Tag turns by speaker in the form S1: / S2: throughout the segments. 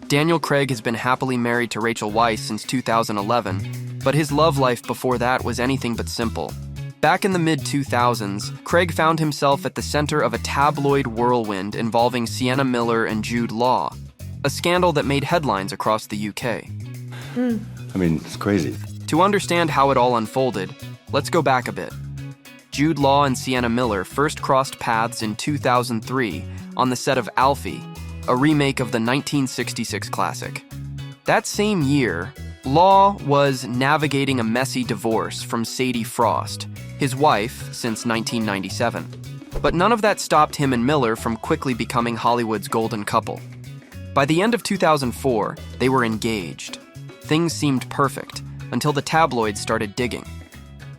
S1: Daniel Craig has been happily married to Rachel Weisz since 2011, but his love life before that was anything but simple. Back in the mid-2000s, Craig found himself at the center of a tabloid whirlwind involving Sienna Miller and Jude Law, a scandal that made headlines across the UK.
S2: I mean, it's crazy.
S1: To understand how it all unfolded, let's go back a bit. Jude Law and Sienna Miller first crossed paths in 2003 on the set of Alfie, a remake of the 1966 classic. That same year, Law was navigating a messy divorce from Sadie Frost, his wife since 1997. But none of that stopped him and Miller from quickly becoming Hollywood's golden couple. By the end of 2004, they were engaged. Things seemed perfect until the tabloids started digging.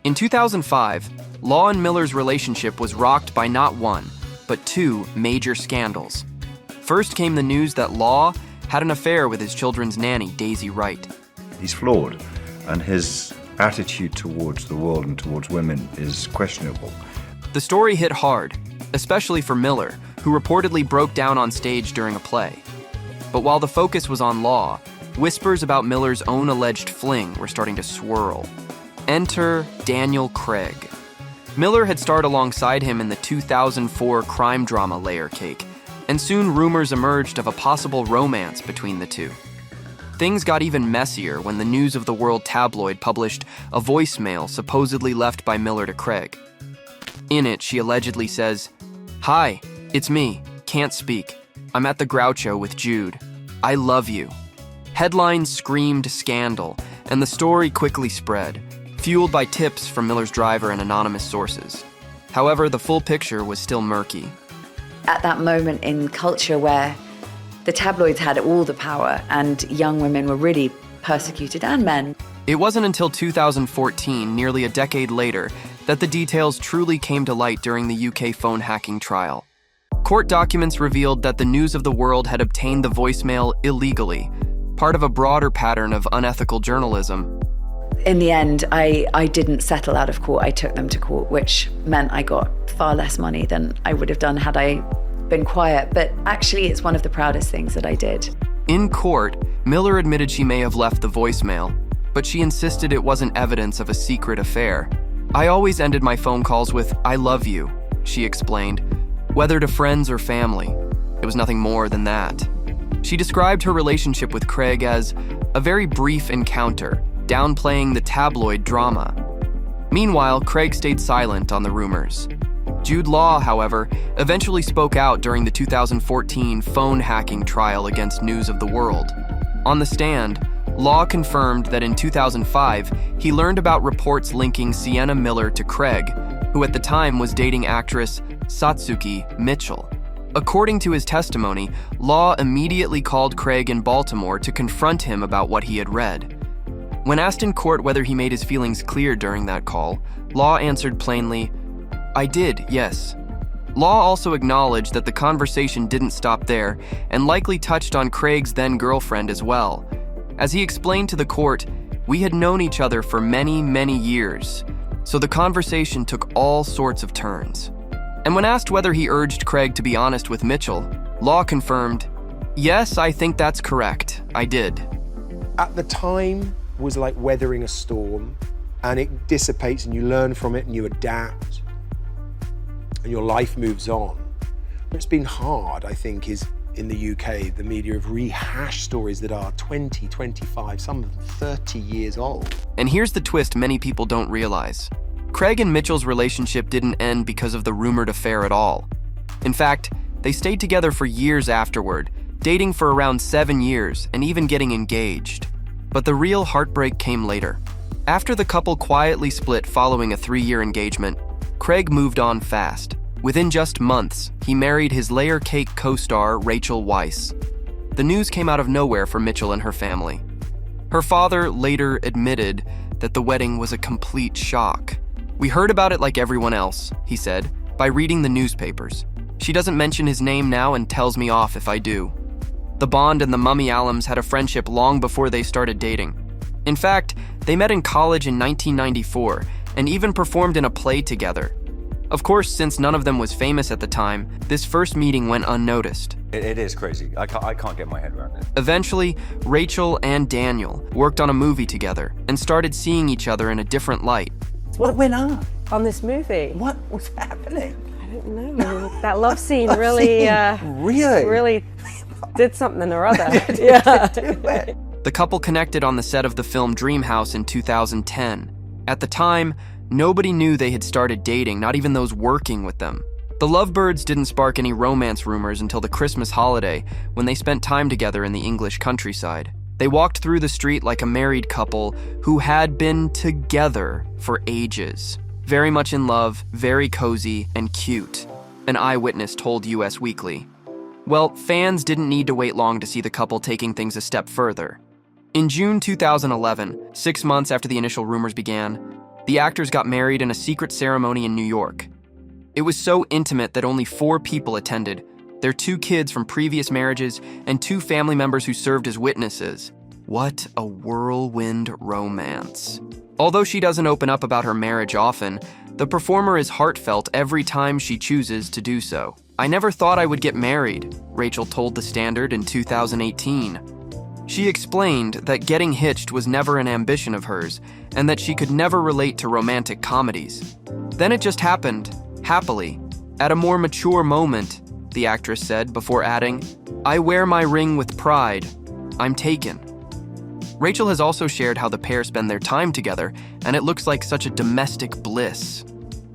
S1: In 2005, Law and Miller's relationship was rocked by not one, but two major scandals. First came the news that Law had an affair with his children's nanny, Daisy Wright.
S2: He's flawed, and his attitude towards the world and towards women is questionable.
S1: The story hit hard, especially for Miller, who reportedly broke down on stage during a play. But while the focus was on Law, whispers about Miller's own alleged fling were starting to swirl. Enter Daniel Craig. Miller had starred alongside him in the 2004 crime drama Layer Cake, and soon rumors emerged of a possible romance between the two. Things got even messier when the News of the World tabloid published a voicemail supposedly left by Miller to Craig. In it, she allegedly says, "Hi, it's me, can't speak. I'm at the Groucho with Jude. I love you." Headlines screamed scandal, and the story quickly spread, fueled by tips from Miller's driver and anonymous sources. However, the full picture was still murky.
S3: At that moment in culture where the tabloids had all the power and young women were really persecuted, and men.
S1: It wasn't until 2014, nearly a decade later, that the details truly came to light during the UK phone hacking trial. Court documents revealed that the News of the World had obtained the voicemail illegally, part of a broader pattern of unethical journalism.
S3: In the end, I didn't settle out of court. I took them to court, which meant I got far less money than I would have done had I been quiet. But actually, it's one of the proudest things that I did.
S1: In court, Miller admitted she may have left the voicemail, but she insisted it wasn't evidence of a secret affair. "I always ended my phone calls with, 'I love you,'" she explained, "whether to friends or family. It was nothing more than that." She described her relationship with Craig as a very brief encounter, downplaying the tabloid drama. Meanwhile, Craig stayed silent on the rumors. Jude Law, however, eventually spoke out during the 2014 phone hacking trial against News of the World. On the stand, Law confirmed that in 2005, he learned about reports linking Sienna Miller to Craig, who at the time was dating actress Satsuki Mitchell. According to his testimony, Law immediately called Craig in Baltimore to confront him about what he had read. When asked in court whether he made his feelings clear during that call, Law answered plainly, "I did, yes." Law also acknowledged that the conversation didn't stop there and likely touched on Craig's then-girlfriend as well. As he explained to the court, "We had known each other for many, many years, so the conversation took all sorts of turns." And when asked whether he urged Craig to be honest with Mitchell, Law confirmed, "Yes, I think that's correct. I did."
S4: At the time was like weathering a storm, and it dissipates and you learn from it and you adapt and your life moves on. What's been hard, I think, is in the UK, the media have rehashed stories that are 20, 25, some of them 30 years old.
S1: And here's the twist many people don't realize. Craig and Mitchell's relationship didn't end because of the rumored affair at all. In fact, they stayed together for years afterward, dating for around 7 years and even getting engaged. But the real heartbreak came later. After the couple quietly split following a 3-year engagement, Craig moved on fast. Within just months, he married his Layer Cake co-star Rachel Weisz. The news came out of nowhere for Mitchell and her family. Her father later admitted that the wedding was a complete shock. "We heard about it like everyone else," he said, "by reading the newspapers. She doesn't mention his name now and tells me off if I do." The Bond and the Mummy Allums had a friendship long before they started dating. In fact, they met in college in 1994 and even performed in a play together. Of course, since none of them was famous at the time, this first meeting went unnoticed.
S2: It is crazy. I can't get my head around it.
S1: Eventually, Rachel and Daniel worked on a movie together and started seeing each other in a different light.
S5: What went on?
S6: On this movie.
S5: What was happening?
S6: I don't know. That love scene really did something or other. Yeah.
S1: The couple connected on the set of the film Dreamhouse in 2010. At the time, nobody knew they had started dating, not even those working with them. The lovebirds didn't spark any romance rumors until the Christmas holiday, when they spent time together in the English countryside. They walked through the street like a married couple who had been together for ages. Very much in love, very cozy, and cute, an eyewitness told US Weekly. Well, fans didn't need to wait long to see the couple taking things a step further. In June 2011, 6 months after the initial rumors began, the actors got married in a secret ceremony in New York. It was so intimate that only 4 people attended, their 2 kids from previous marriages and 2 family members who served as witnesses. What a whirlwind romance. Although she doesn't open up about her marriage often, the performer is heartfelt every time she chooses to do so. "I never thought I would get married," Rachel told The Standard in 2018. She explained that getting hitched was never an ambition of hers and that she could never relate to romantic comedies. Then it just happened, happily, at a more mature moment, the actress said before adding, "I wear my ring with pride. I'm taken." Rachel has also shared how the pair spend their time together, and it looks like such a domestic bliss.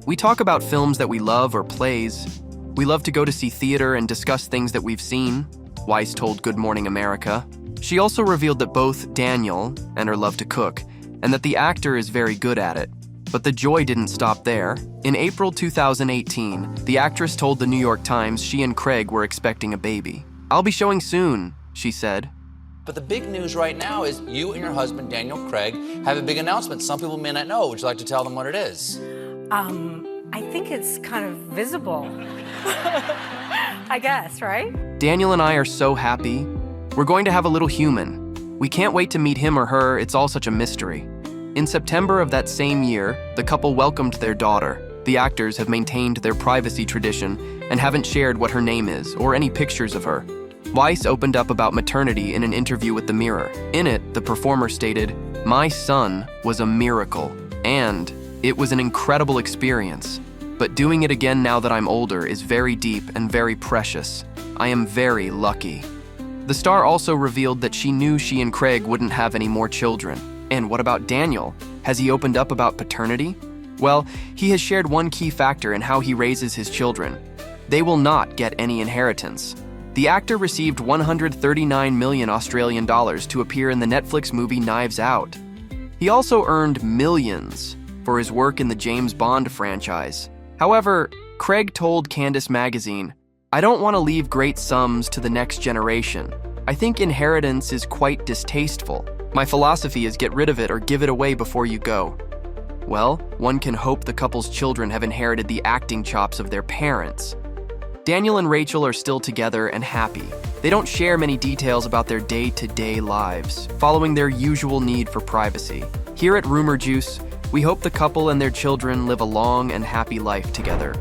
S1: "We talk about films that we love or plays. We love to go to see theater and discuss things that we've seen," Weisz told Good Morning America. She also revealed that both Daniel and her love to cook, and that the actor is very good at it. But the joy didn't stop there. In April 2018, the actress told the New York Times she and Craig were expecting a baby. "I'll be showing soon," she said.
S7: But the big news right now is you and your husband, Daniel Craig, have a big announcement. Some people may not know. Would you like to tell them what it is?
S8: I think it's kind of visible. I guess, right?
S1: "Daniel and I are so happy. We're going to have a little human. We can't wait to meet him or her. It's all such a mystery." In September of that same year, the couple welcomed their daughter. The actors have maintained their privacy tradition and haven't shared what her name is or any pictures of her. Weisz opened up about maternity in an interview with The Mirror. In it, the performer stated, "My son was a miracle, and it was an incredible experience. But doing it again now that I'm older is very deep and very precious. I am very lucky." The star also revealed that she knew she and Craig wouldn't have any more children. And what about Daniel? Has he opened up about paternity? Well, he has shared one key factor in how he raises his children. They will not get any inheritance. The actor received 139 million Australian dollars to appear in the Netflix movie Knives Out. He also earned millions for his work in the James Bond franchise. However, Craig told Candace magazine, "I don't want to leave great sums to the next generation. I think inheritance is quite distasteful. My philosophy is get rid of it or give it away before you go." Well, one can hope the couple's children have inherited the acting chops of their parents. Daniel and Rachel are still together and happy. They don't share many details about their day-to-day lives, following their usual need for privacy. Here at Rumour Juice, we hope the couple and their children live a long and happy life together.